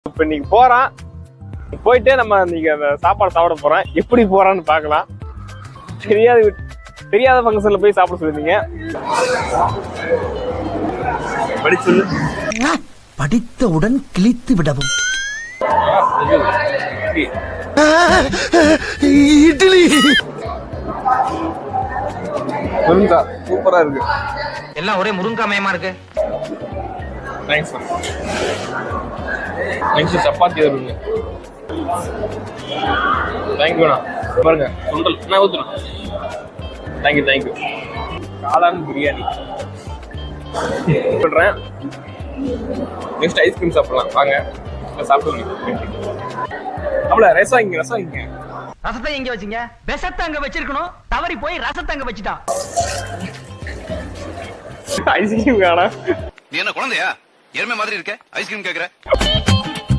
இப்ப இன்னைக்கு போறான், போயிட்டு நம்ம இன்னைக்கு அந்த சாப்பாடு சாப்பிட போறோம். எப்படி போறான்னு பார்க்கலாம். தெரியாத ஃபங்க்ஷன்ல போய் சாப்பிட சொல்லிருந்தீங்க. சொல்லு. படித்தவுடன் கிழித்து விடவும். இட்லி முருங்கா சூப்பரா இருக்கு. எல்லாம் ஒரே முருங்கா மயமா இருக்கு. தேங்க்ஸ். நெக்ஸ்ட் சப்பாத்தி வருங்க. தேங்க்யூண்ணா. பாருங்க சுண்டல் நான் ஊத்துறேன். தேங்க்யூ. காளான் பிரியாணி சொல்றேன். நெக்ஸ்ட் ஐஸ்கிரீம் சாப்பிடலாம் வாங்க. சாப்பிடுங்க. அவ்வளோ ரசம் வாங்கிங்க. ரசத்தை எங்க வச்சீங்க? விஷத்தை அங்க வச்சிருக்கணும். தவறி போய் ரசத்தை அங்க வச்சுட்டான். ஐஸ்கிரீம் காணா. நீ என்ன குழந்தையா? எருமை மாதிரி இருக்க ஐஸ்கிரீம் கேக்குற?